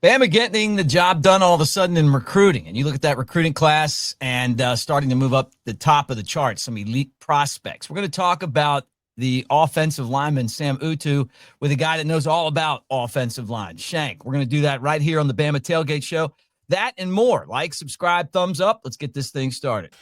Bama getting the job done all of a sudden in recruiting. And you look at that recruiting class and starting to move up the top of the charts, some elite prospects. We're going to talk about the offensive lineman, Sam Utu, with a guy that knows all about offensive line, Shank. We're going to do that right here on the Bama Tailgate Show. That and more. Like, subscribe, thumbs up. Let's get this thing started.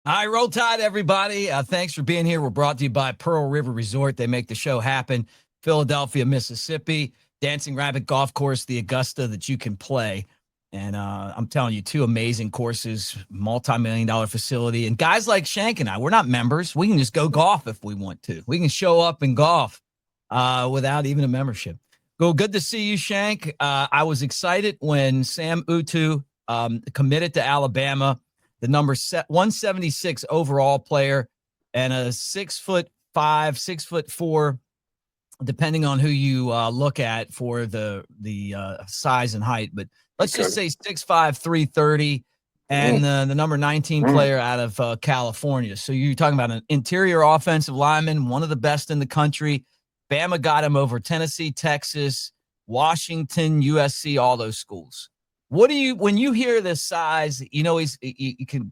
All right, roll tide, everybody. Thanks for being here. We're brought to you by Pearl River Resort. They make the show happen. Philadelphia, Mississippi, Dancing Rabbit Golf Course, the Augusta that you can play. And I'm telling you, two amazing courses, multi-million-dollar facility. And guys like Shank and I, we're not members. We can just go golf if we want to. We can show up and golf without even a membership. Good to see you, Shank. I was excited when Sam Utu committed to Alabama. The number 176 overall player and a 6'5", 6'4", depending on who you look at for the size and height. But let's just say 6'5", 330, and the number 19 player out of California. So you're talking about an interior offensive lineman, one of the best in the country. Bama got him over Tennessee, Texas, Washington, USC, all those schools. What do you, when you hear this size, you know, you can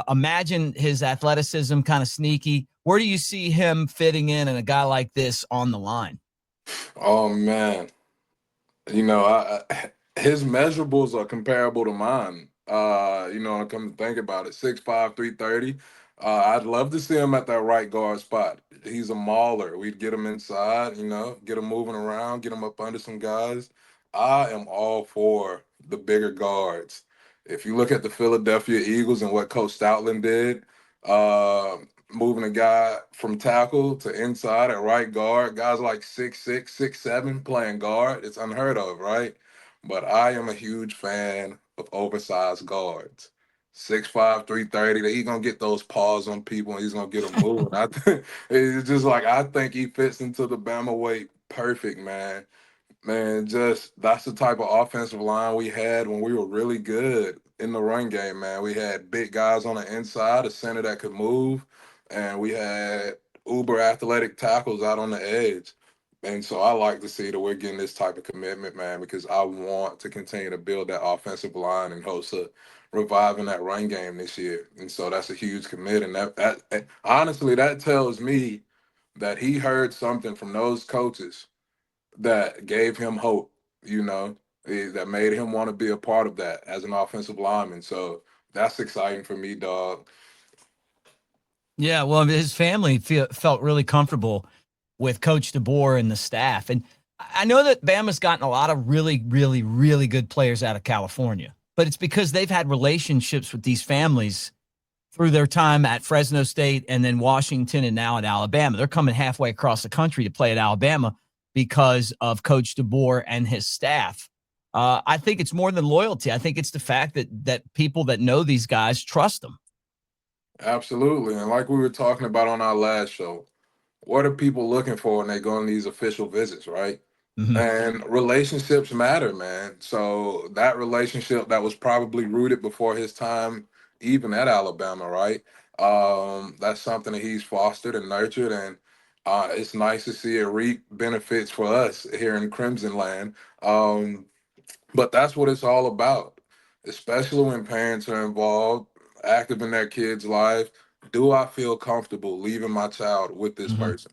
imagine his athleticism, kind of sneaky. Where do you see him fitting in and a guy like this on the line? Oh, man. You know, his measurables are comparable to mine. You know, I come to think about it, 6'5", 330. I'd love to see him at that right guard spot. He's a mauler. We'd get him inside, you know, get him moving around, get him up under some guys. I am all for the bigger guards. If you look at the Philadelphia Eagles and what Coach Stoutland did, moving a guy from tackle to inside at right guard, guys like 6'6", 6'7", playing guard, it's unheard of, right? But I am a huge fan of oversized guards. 6'5", 330, he's going to get those paws on people and he's going to get them moving. I think it's just like, I think he fits into the Bama weight perfect, man. Man, just that's the type of offensive line we had when we were really good in the run game, man. We had big guys on the inside, a center that could move, and we had uber athletic tackles out on the edge. And so I like to see that we're getting this type of commitment, man, because I want to continue to build that offensive line and hopes of reviving that run game this year. And so that's a huge commit. And that honestly, that tells me that he heard something from those coaches that gave him hope, you know, that made him want to be a part of that as an offensive lineman. So that's exciting for me, dog. Yeah, well, his family felt really comfortable with Coach DeBoer and the staff. And I know that Bama's gotten a lot of really, really, really good players out of California, but it's because they've had relationships with these families through their time at Fresno State and then Washington and now at Alabama. They're coming halfway across the country to play at Alabama because of Coach DeBoer and his staff. I think it's more than loyalty. I think it's the fact that people that know these guys trust them. Absolutely. And like we were talking about on our last show, what are people looking for when they go on these official visits, right? Mm-hmm. And relationships matter, man. So that relationship that was probably rooted before his time, even at Alabama, right? That's something that he's fostered and nurtured, and it's nice to see it reap benefits for us here in Crimson Land. But that's what it's all about, especially when parents are involved, active in their kid's life. Do I feel comfortable leaving my child with this Mm-hmm. person?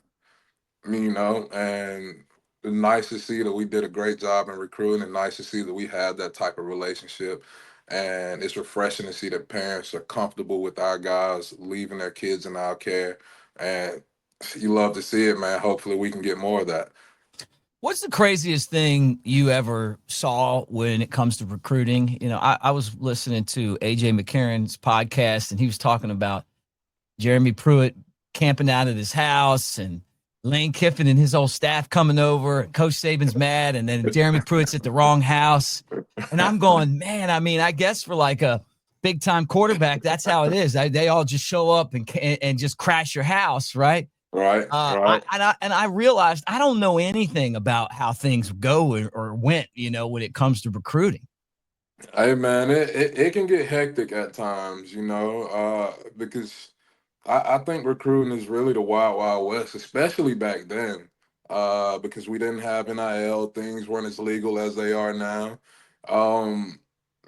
You know, and it's nice to see that we did a great job in recruiting, and nice to see that we have that type of relationship. And it's refreshing to see that parents are comfortable with our guys leaving their kids in our care. And you love to see it, man. Hopefully we can get more of that. What's the craziest thing you ever saw when it comes to recruiting? You know, I was listening to AJ McCarron's podcast, and he was talking about Jeremy Pruitt camping out at his house and Lane Kiffin and his whole staff coming over. Coach Saban's mad, and then Jeremy Pruitt's at the wrong house. And I'm going, man, I mean, I guess for like a big-time quarterback, that's how it is. They all just show up and just crash your house, right? Right, I right. and I realized I don't know anything about how things go or went, when it comes to recruiting. Hey man, it can get hectic at times, because I think recruiting is really the wild, wild west, especially back then, because we didn't have NIL, things weren't as legal as they are now. Um,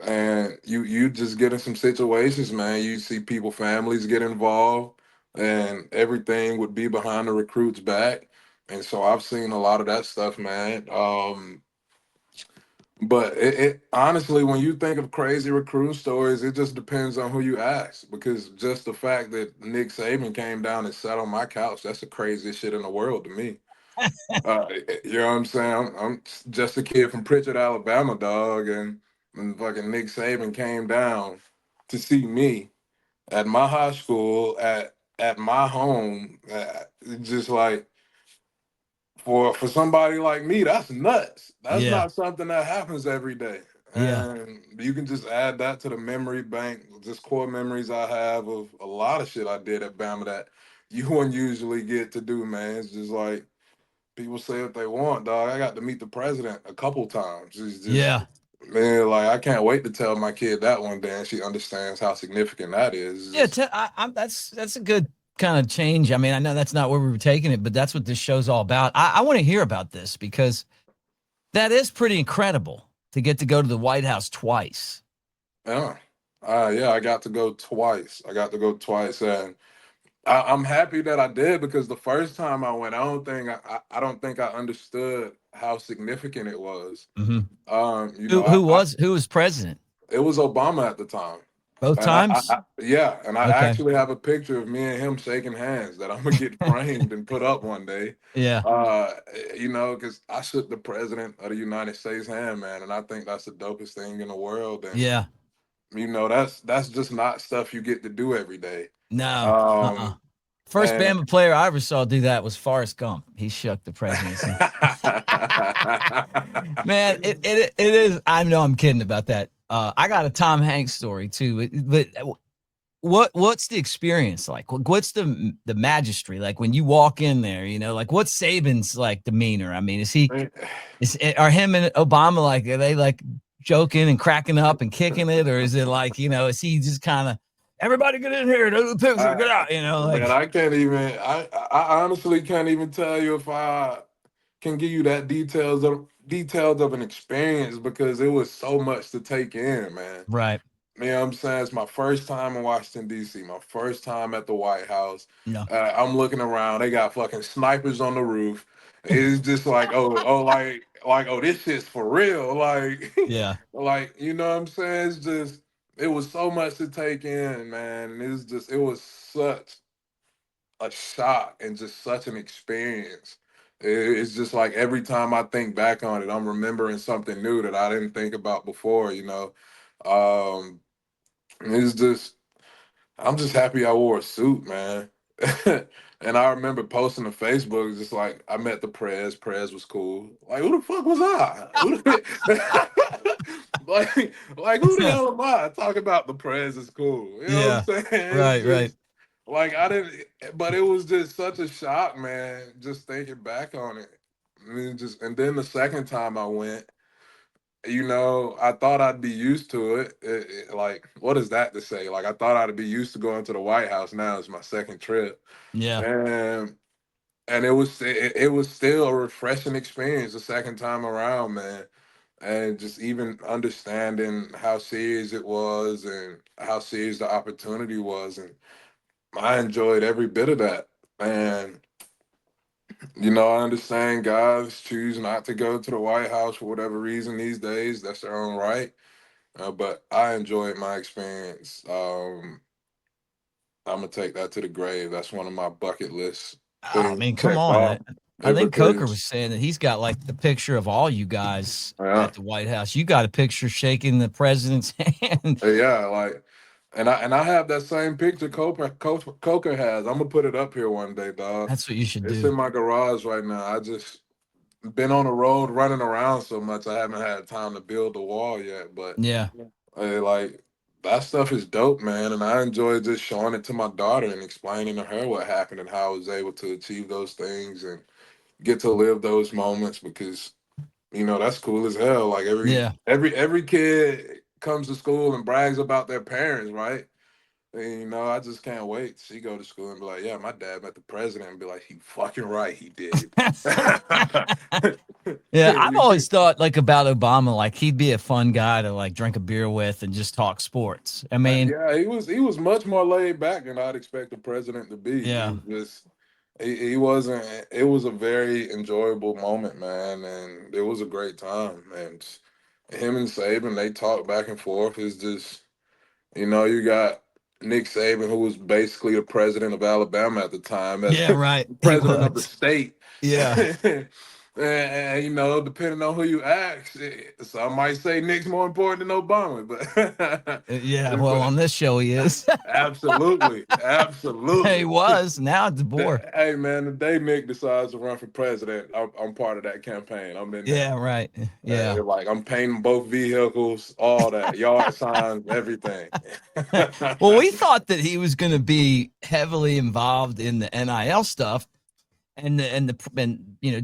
and you just get in some situations, man. You see people, families get involved, and everything would be behind the recruit's back. And so I've seen a lot of that stuff, man. But it honestly, when you think of crazy recruiting stories, it just depends on who you ask. Because just the fact that Nick Saban came down and sat on my couch, that's the craziest shit in the world to me. You know what I'm saying? I'm just a kid from Pritchard, Alabama, dog, and fucking Nick Saban came down to see me at my high school, at my home. Just like for somebody like me, that's nuts. That's Yeah. not something that happens every day. Yeah. And you can just add that to the memory bank, just core memories I have of a lot of shit I did at Bama that you wouldn't usually get to do, man. It's just like people say what they want, dog. I got to meet the president a couple times. It's just, Yeah. man, like I can't wait to tell my kid that one day and she understands how significant that is. It's Yeah, just, that's a good kind of change. I mean, I know that's not where we were taking it, but that's what this show's all about. I want to hear about this because that is pretty incredible to get to go to the White House twice. yeah. Yeah, I got to go twice. I got to go twice. And I'm happy that I did because the first time I went, I don't think I understood how significant it was. Mhm. You Who know, who was who was president? it was Obama at the time, Both and times? yeah, and I Okay. actually have a picture of me and him shaking hands that I'm gonna get framed and put up one day. Yeah. Uh, because I shook the president of the United States hand, man, and I think that's the dopest thing in the world. And Yeah. that's just not stuff you get to do every day. No. Uh-uh. Um, First and Bama player I ever saw do that was Forrest Gump. He shook the presidency. Man, it is. I know I'm kidding about that. I got a Tom Hanks story too, but what's the experience like? What's the magistry like when you walk in there? Like what's Saban's like demeanor? I mean, are him and Obama like are they like joking and cracking up and kicking it, or is it like is he just kind of everybody get in here, do the picture, get I, out? man, Like I can't even. I honestly can't even tell you if I can give you that details of an experience because it was so much to take in, man. right? You know what I'm saying? It's my first time in Washington, D.C., my first time at the White House. No, I'm looking around. They got fucking snipers on the roof. It's just like, oh, this shit's for real. Like, yeah, like, you know what I'm saying? It's just, it was so much to take in, man. And it was such a shock and just such an experience. It's just like every time I think back on it, I'm remembering something new that I didn't think about before. Um, it's just I'm just happy I wore a suit, man. And I remember posting to Facebook, just like I met the Prez. Prez was cool. Like who the fuck was I? Like who the hell am I? Talking about the Prez is cool. You know what I'm yeah, saying? It's right, right, just like I didn't, but it was just such a shock, man. Just thinking back on it. I mean, and then the second time I went. I thought I'd be used to it. Like, what is that to say? Like, I thought I'd be used to going to the White House. Now it's my second trip, yeah, and it was still a refreshing experience the second time around, man. And just even understanding how serious it was and how serious the opportunity was, and I enjoyed every bit of that. And I understand guys choose not to go to the White House for whatever reason these days. That's their own right. But I enjoyed my experience. I'm gonna take that to the grave. That's one of my bucket list oh, I things mean, come checked on. off. I think Coker Because was saying that he's got like the picture of all you guys yeah, at the White House. You got a picture shaking the president's hand. yeah, like, and I have that same picture Coker has. I'm gonna put it up here one day, dog. That's what you should It's do. in my garage right now. I just been on the road running around so much. I haven't had time to build the wall yet, but Yeah. like that stuff is dope, man. And I enjoy just showing it to my daughter and explaining to her what happened and how I was able to achieve those things and get to live those moments because that's cool as hell. Like Yeah. every kid comes to school and brags about their parents, right? And, I just can't wait. She go to school and be like, "Yeah, my dad met the president," and be like, "He fucking right, he did." Yeah, I've always thought like about Obama, like he'd be a fun guy to like drink a beer with and just talk sports. I mean, Yeah, he was much more laid back than I'd expect the president to be. He yeah, was just he wasn't. It was a very enjoyable moment, man, and it was a great time. And him and Saban, they talk back and forth. It's just you got Nick Saban, who was basically the president of Alabama at the time, as yeah, right. He president of the was. state. Yeah, And, depending on who you ask, some might say Nick's more important than Obama, but yeah. Well, but on this show, he is. absolutely, He absolutely. was. Now it's DeBoer. Hey man, the day Nick decides to run for president, I'm part of that campaign. I'm in there. Yeah, right. Yeah. Like I'm painting both vehicles, all that, yard signs, everything. Well, we thought that he was going to be heavily involved in the NIL stuff, and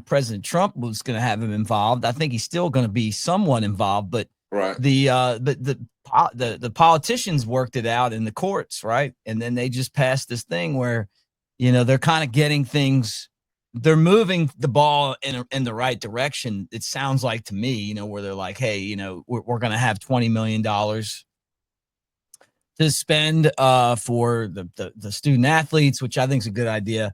President Trump was going to have him involved. I think he's still going to be somewhat involved, but Right. the politicians worked it out in the courts, right? And then they just passed this thing where, they're kind of getting things. They're moving the ball in the right direction. It sounds like to me, where they're like, hey, we're going to have $20 million to spend for the student athletes, which I think is a good idea.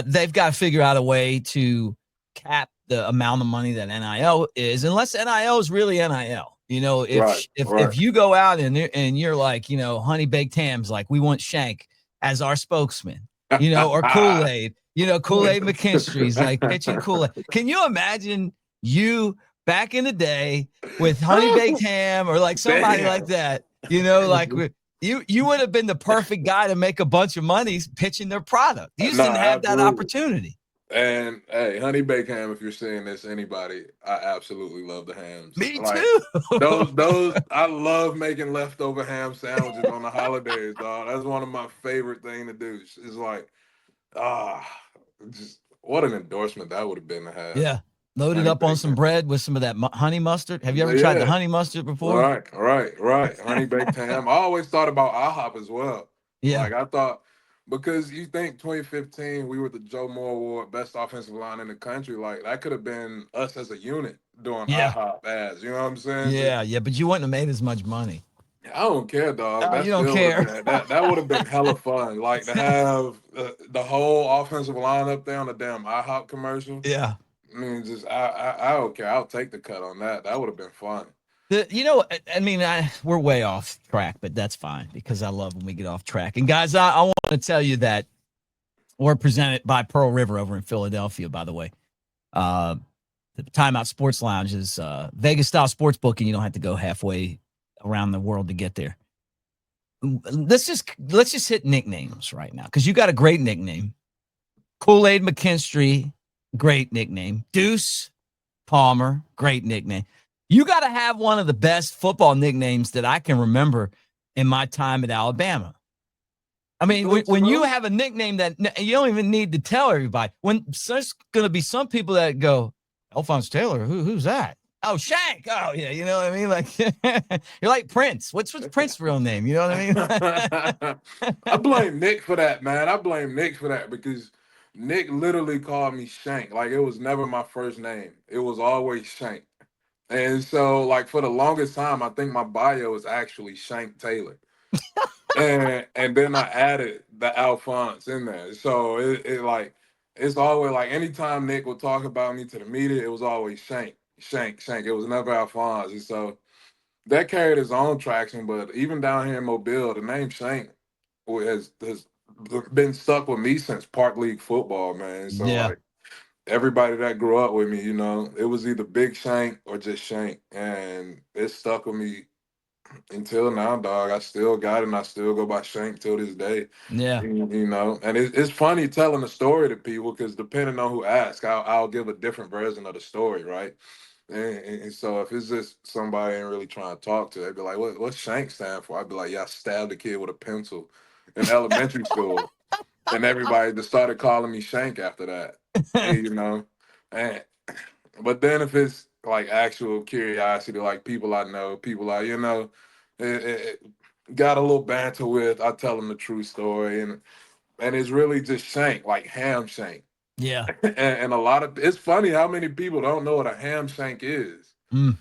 They've got to figure out a way to cap the amount of money that NIL is, unless NIL is really NIL. Right. If you go out and you're like, Honey Baked Ham's like, we want Shank as our spokesman, or Kool-Aid, Kool-Aid McKinstry's like pitching Kool-Aid. Can you imagine you back in the day with Honey Baked Ham or like somebody like Damn. that, like you would have been the perfect guy to make a bunch of money pitching their product. You just No, didn't have that absolutely. opportunity. And hey, Honey Baked Ham, if you're seeing this, anybody, I absolutely love the hams. Me Like too. those, I love making leftover ham sandwiches on the holidays, dog. That's one of my favorite thing to do. It's like, ah, just what an endorsement that would have been to have. Yeah. Loaded Honey up on Baked some Ham. bread with some of that honey mustard. Have you ever tried the Yeah, honey mustard before? right. Honey Baked Ham. I always thought about IHOP as well. Yeah. Like I thought, because you think 2015 we were the Joe Moore Award best offensive line in the country. Like that could have been us as a unit doing Yeah. IHOP ads. You know what I'm saying? Just, Yeah. Yeah. But you wouldn't have made as much money. I don't care, dog. Oh, That you don't still would have care. been that would have been hella fun. Like to have the whole offensive line up there on the damn IHOP commercial. Yeah. I mean, just I don't care. I'll take the cut on that. That would have been fun. I mean, we're way off track, but that's fine because I love when we get off track. And guys, I want to tell you that we're presented by Pearl River over in Philadelphia, by the way. The Timeout Sports Lounge is Vegas style sports booking. You don't have to go halfway around the world to get there. Let's just hit nicknames right now because you got a great nickname. Kool-Aid McKinstry, great nickname. Deuce Palmer, great nickname. You got to have one of the best football nicknames that I can remember in my time at Alabama. I mean, when you have a nickname that you don't even need to tell everybody, when there's going to be some people that go, Alphonse Taylor, who's that? Oh, Shank. Oh, yeah. You know what I mean? Like, you're like Prince. What's Prince's real name? You know what I mean? I blame Nick for that, man. I blame Nick for that because Nick literally called me Shank. Like it was never my first name. It was always Shank. And so, like for the longest time, I think my bio was actually Shank Taylor. And then I added the Alphonse in there. So it's always like anytime Nick would talk about me to the media, it was always Shank. It was never Alphonse. And so that carried its own traction. But even down here in Mobile, the name Shank has been stuck with me since Park League football, man. So Yeah. like everybody that grew up with me, it was either Big Shank or just Shank. And it stuck with me until now, dog. I still got it and I still go by Shank till this day. Yeah. And it's funny telling the story to people because depending on who asks, I'll give a different version of the story, right? And so if it's just somebody ain't really trying to talk to, they'd be like, what's Shank stand for? I'd be like, yeah, I stabbed a kid with a pencil in elementary school. And everybody just started calling me Shank after that. And, and but then if it's like actual curiosity, like people I know, people got a little banter with, I tell them the true story. And it's really just Shank, like ham shank. Yeah. And a lot of it's funny how many people don't know what a ham shank is. Mm.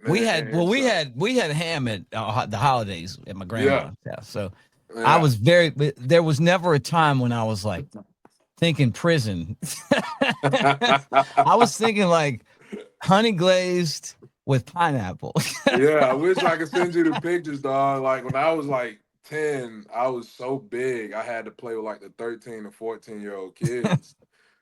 We had And so we had ham at the holidays at my yeah, grandma's house. So I yeah. was there was never a time when I was like thinking prison. I was thinking like honey glazed with pineapple. Yeah, I wish I could send you the pictures, dog. Like when I was like 10, I was so big I had to play with like the 13 and 14-year-old kids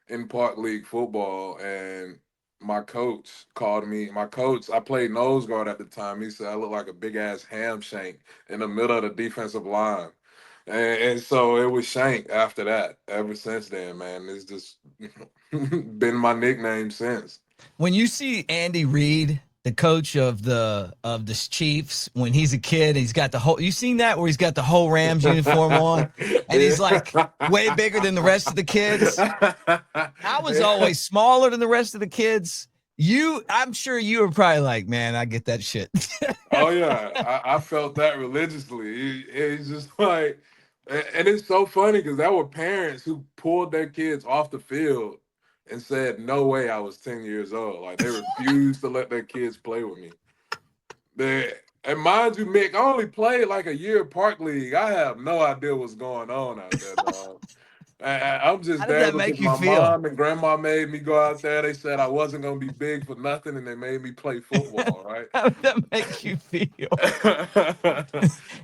in park league football. And my coach, I played nose guard at the time. He said I looked like a big ass ham shank in the middle of the defensive line. And so it was Shank after that. Ever since then, man, it's just been my nickname since. When you see Andy Reid, the coach of the Chiefs, when he's a kid, he's got the whole. You seen that where he's got the whole Rams uniform on, and he's like way bigger than the rest of the kids. I was always smaller than the rest of the kids. I'm sure you were probably like, man, I get that shit. Oh yeah, I felt that religiously. It's just like, and it's so funny because there were parents who pulled their kids off the field and said, "No way, I was 10 years old." Like they refused to let their kids play with me. And mind you, Mick, I only played like a year park league. I have no idea what's going on out there, dog. I'm How just did there that make because you my feel? mom and grandma made me go out there. They said I wasn't gonna be big for nothing, and they made me play football, right? How did that make you feel? Yeah.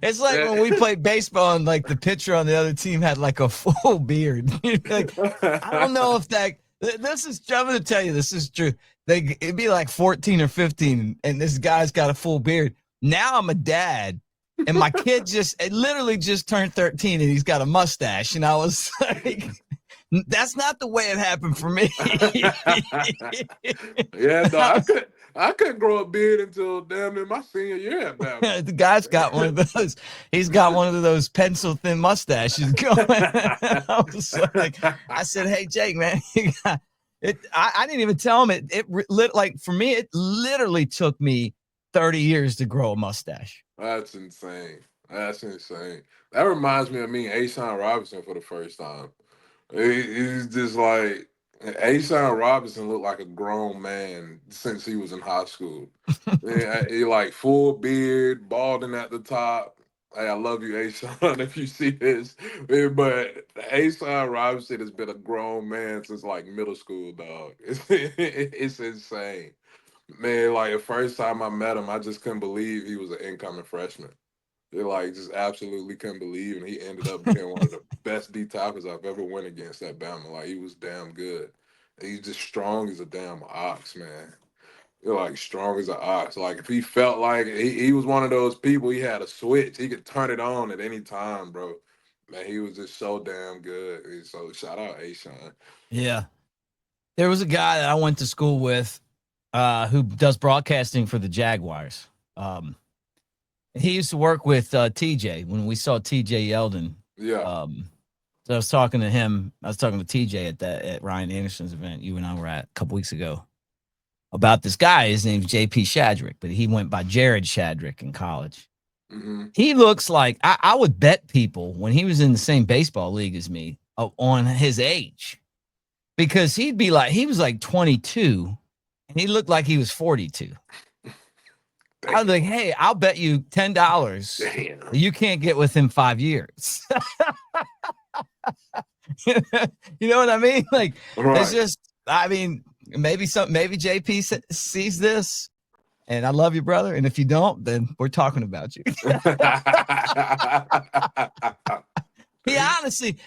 It's like when we played baseball and like the pitcher on the other team had like a full beard. Like, I don't know if that. This is. I'm going to tell you, this is true. It'd be like 14 or 15, and this guy's got a full beard. Now I'm a dad, and my kid literally just turned 13, and he's got a mustache, and I was like, that's not the way it happened for me. Yeah, no, I couldn't grow a beard until damn near my senior year at Bama. The guy's got one of those. He's got one of those pencil thin mustaches going. I was like, I said, "Hey, Jake, man, you got it." I didn't even tell him it. Like for me, it literally took me 30 years to grow a mustache. That's insane. That's insane. That reminds me of me and Asan Robinson for the first time. He's just like Asan Robinson looked like a grown man since he was in high school. Yeah, he like full beard, balding at the top. Hey, I love you, Asan, if you see this. But Asan Robinson has been a grown man since like middle school, dog. It's insane. Man, like the first time I met him, I just couldn't believe he was an incoming freshman. They like just absolutely couldn't believe, and he ended up being one of the best D tackles I've ever went against at Bama. Like he was damn good. And he's just strong as a damn ox, man. You're like strong as an ox. Like if he felt like he was one of those people, he had a switch. He could turn it on at any time, bro. Man, he was just so damn good. So shout out Ashawn. Yeah, there was a guy that I went to school with, who does broadcasting for the Jaguars. He used to work with TJ when we saw TJ Yeldon. Yeah. So I was talking to him. I was talking to TJ at Ryan Anderson's event you and I were at a couple weeks ago about this guy. His name's JP Shadrick, but he went by Jared Shadrick in college. Mm-hmm. He looks like I would bet people when he was in the same baseball league as me on his age, because he was like 22 and he looked like he was 42. I was like, hey, I'll bet you $10 you can't get within 5 years. You know what I mean? Like, Right. it's just, I mean, maybe JP sees this, and I love you, brother. And if you don't, then we're talking about you.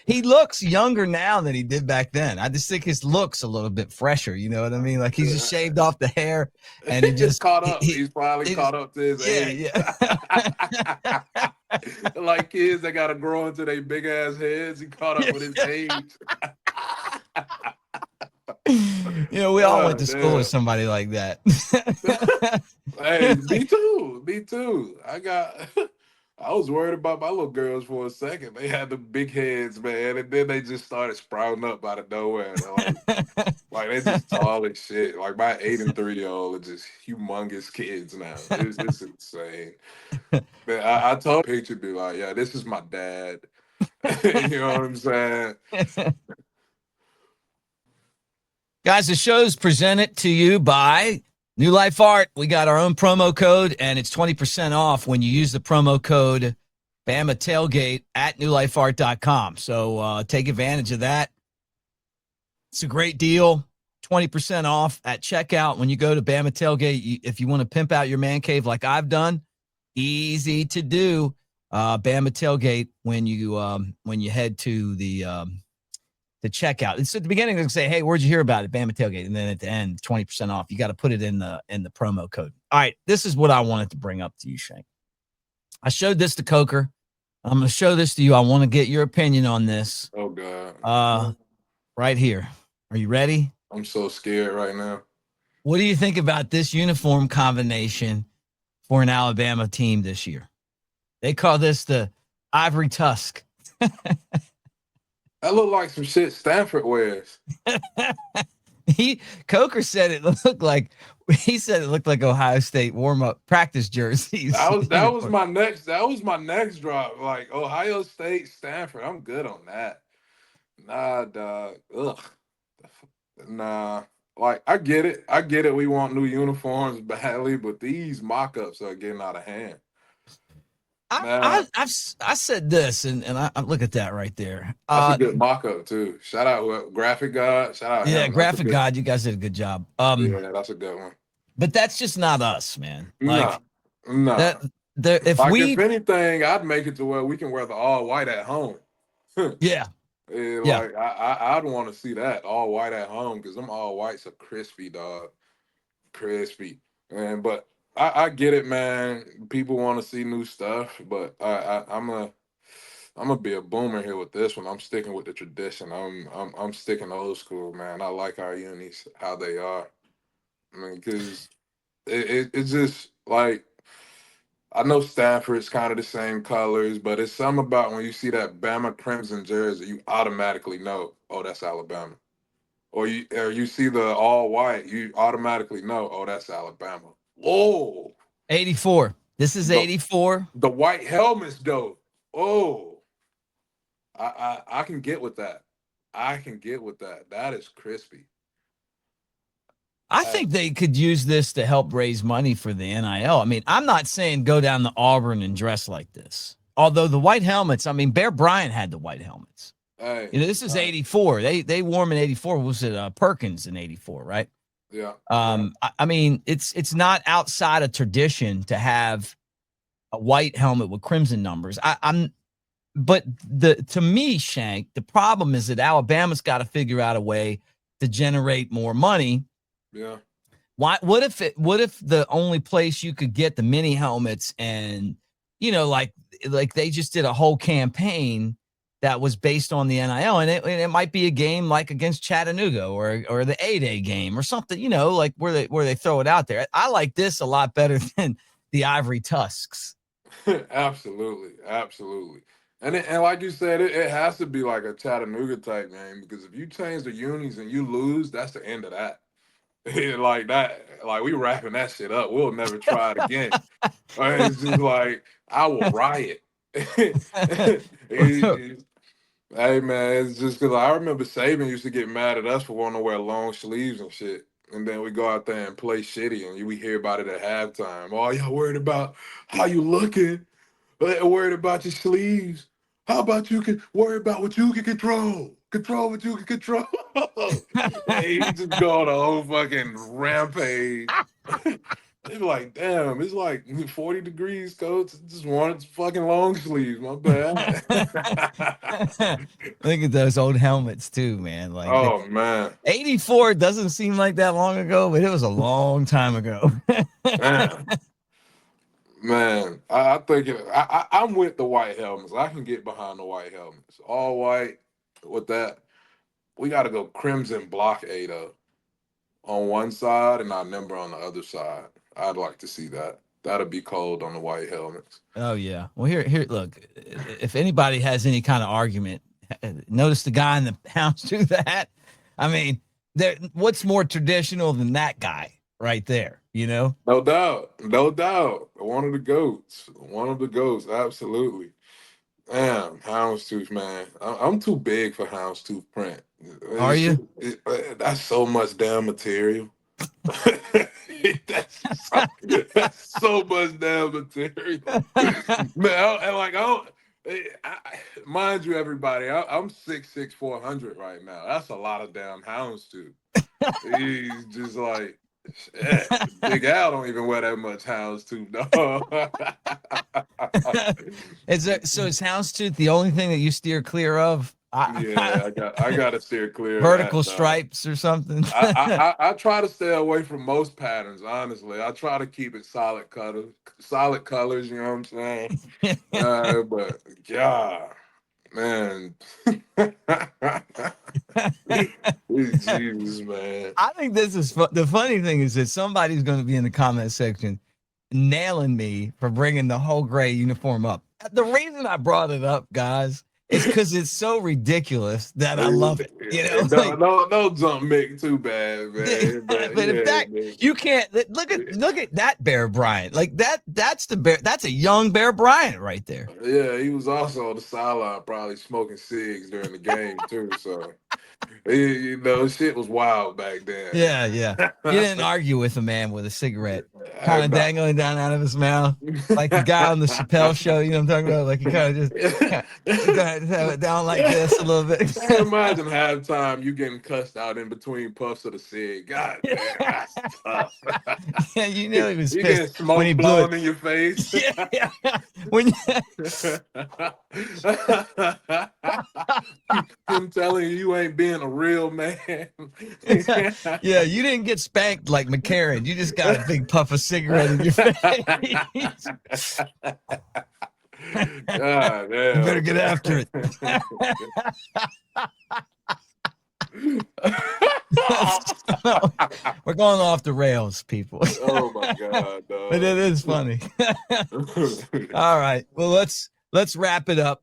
He looks younger now than he did back then. I just think his looks a little bit fresher. You know what I mean? Like he's just shaved off the hair and he just caught up. He's finally caught up to his age. Yeah. Like kids that gotta grow into their big ass heads. He caught up with his age. We all went Oh, to school with damn. somebody like that. Hey, me too. Me too. I was worried about my little girls for a second. They had the big heads, man, and then they just started sprouting up out of nowhere. They're like they're just tall as shit. Like my 8 and 3-year-old are just humongous kids now. It's insane. Man, I told picture be like, yeah, this is my dad. You know what I'm saying? Guys, the show's presented to you by New Life Art. We got our own promo code, and it's 20% off when you use the promo code Bama Tailgate at newlifeart.com. So take advantage of that. It's a great deal. 20% off at checkout when you go to Bama Tailgate. If you want to pimp out your man cave like I've done, easy to do. Bama Tailgate when you head to the checkout. It's at the beginning they say, "Hey, where'd you hear about it?" Bama Tailgate, and then at the end, 20% off. You got to put it in the promo code. All right, this is what I wanted to bring up to you, Shank. I showed this to Coker. I'm going to show this to you. I want to get your opinion on this. Oh God. Right here. Are you ready? I'm so scared right now. What do you think about this uniform combination for an Alabama team this year? They call this the Ivory Tusk. That look like some shit Stanford wears. Coker said it looked like Ohio State warm-up practice jerseys. That was my next drop. Like Ohio State, Stanford. I'm good on that. Nah, dog. Ugh. Nah. Like I get it. I get it. We want new uniforms badly, but these mock-ups are getting out of hand. I said this, and I look at that right there. That's a good mock-up too. Shout out Graphic God. Shout out Yeah, him. That's a Graphic good. God, you guys did a good job. Yeah, that's a good one. But that's just not us, man. Nah, Like nah. that. If Like if we, anything, I'd make it to where we can wear the all white at home. yeah, yeah. Like I'd want to see that all white at home because them all whites are crispy, dog, crispy. But I get it, man. People want to see new stuff, but I'm gonna be a boomer here with this one. I'm sticking with the tradition. I'm sticking old school, man. I like our unis how they are. I mean, because it's just like I know Stanford's kind of the same colors, but it's something about when you see that Bama crimson jersey, you automatically know, oh, that's Alabama. Or you see the all white, you automatically know, oh, that's Alabama. Whoa, 84. This is the 84. the white helmets though. Oh, I can get with that. I can get with that. That is crispy. I think they could use this to help raise money for the NIL. I mean, I'm not saying go down to Auburn and dress like this. Although the white helmets, I mean, Bear Bryant had the white helmets. Hey, This is 84. They wore them in 84. Was it Perkins in 84, right? yeah. I mean, it's not outside of tradition to have a white helmet with crimson numbers. But to me, Shank, the problem is that Alabama's got to figure out a way to generate more money. Yeah. What if the only place you could get the mini helmets and like they just did a whole campaign that was based on the NIL, and it might be a game like against Chattanooga or the A-Day game or something, like where they throw it out there. I like this a lot better than the Ivory Tusks. Absolutely, absolutely. And like you said, it has to be like a Chattanooga type game because if you change the unis and you lose, that's the end of that. Like that, like we wrapping that shit up. We'll never try it again. It's just like I will riot. Hey man, it's just because I remember Saban used to get mad at us for wanting to wear long sleeves and shit. And then we go out there and play shitty, and we hear about it at halftime. Oh, y'all worried about how you looking? Worried about your sleeves. How about you can worry about what you can control? Control what you can control. Hey, he just go on a whole fucking rampage. They be like, damn, it's like 40 degrees, coach. Just wanted fucking long sleeves. My bad. Look at those old helmets too, man. Like Oh man. 84 doesn't seem like that long ago, but it was a long time ago. Man. Man, I think I'm with the white helmets. I can get behind the white helmets. All white with that. We got to go crimson blockade though. on one side and our number on the other side. I'd like to see that. That'd be cold on the white helmets. Oh yeah. Well, here. Look, if anybody has any kind of argument, notice the guy in the houndstooth hat. I mean, there. What's more traditional than that guy right there? You know? No doubt. No doubt. One of the goats. One of the goats. Absolutely. Damn, houndstooth, man. I'm too big for houndstooth print. Are you? That's so much damn material. that's so much damn material. Man, mind you, everybody, I'm 6'6", 400 right now. That's a lot of damn houndstooth. He's just like, Big Al don't even wear that much houndstooth, dog. Is houndstooth the only thing that you steer clear of? Yeah, I got to steer clear. Vertical of that, stripes or something. I try to stay away from most patterns. Honestly, I try to keep it solid colors. You know what I'm saying? But yeah, man. Jesus, man. I think this is the funny thing is that somebody's going to be in the comment section nailing me for bringing the whole gray uniform up. The reason I brought it up, guys, is because it's so ridiculous that I love it. You know, no jump Mick too bad, man. But if that man. You can't look at that Bear Bryant. Like that's the Bear. That's a young Bear Bryant right there. Yeah, he was also on the sideline, probably smoking cigs during the game too. So. You know, shit was wild back then. Yeah. You didn't argue with a man with a cigarette kind of dangling down out of his mouth, like the guy on the Chappelle show. You know what I'm talking about? Like he kind of just have it down like this a little bit. Imagine halftime you getting cussed out in between puffs of the cig. God damn, that's tough. Yeah, you know he was you pissed smoke when he blew it in your face. Yeah. When I'm telling you ain't being a real man. Yeah, you didn't get spanked like McCarron. You just got a big puff of cigarette in your face. God, damn. You better get after it. We're going off the rails, people. Oh my God, dog. But it is funny. All right. Well, let's wrap it up.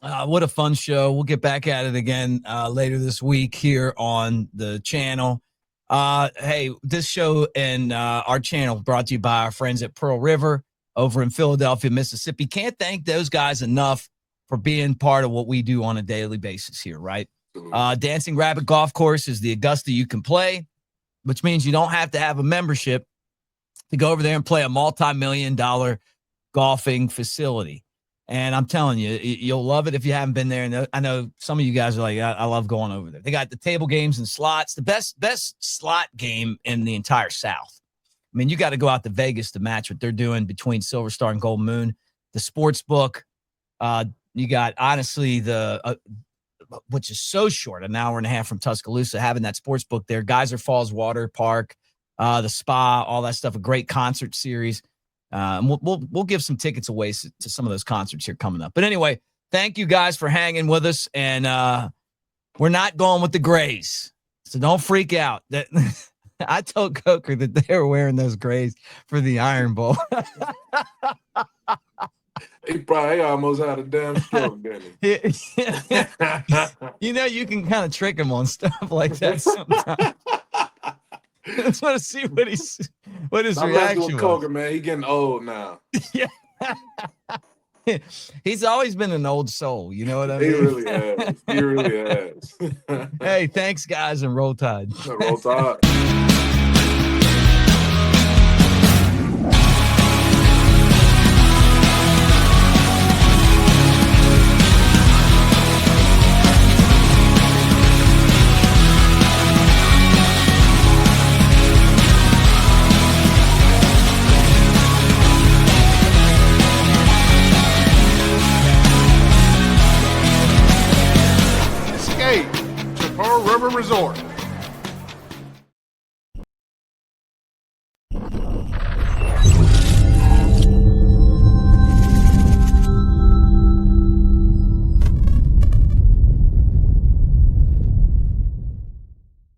What a fun show. We'll get back at it again later this week here on the channel. Hey, this show and our channel brought to you by our friends at Pearl River over in Philadelphia, Mississippi. Can't thank those guys enough for being part of what we do on a daily basis here, right? Dancing Rabbit Golf Course is the Augusta you can play, which means you don't have to have a membership to go over there and play a multi-million-dollar golfing facility. And I'm telling you, you'll love it if you haven't been there. And I know some of you guys are like, I love going over there. They got the table games and slots, the best slot game in the entire South. I mean, you got to go out to Vegas to match what they're doing between Silver Star and Gold Moon. The sports book, you got, honestly, which is so short, an hour and a half from Tuscaloosa, having that sports book there. Geyser Falls Water Park, the spa, all that stuff, a great concert series. We'll give some tickets away to some of those concerts here coming up. But anyway, thank you guys for hanging with us. And we're not going with the grays, so don't freak out. That I told Coker that they were wearing those grays for the Iron Bowl. He probably almost had a damn stroke, didn't he? You know, you can kind of trick him on stuff like that sometimes. I just want to see what his reaction was. Coker, man, he getting old now. Yeah. He's always been an old soul, you know what I mean? He really has. Hey, thanks, guys, and roll tide. Roll tide. To Pearl River Resort.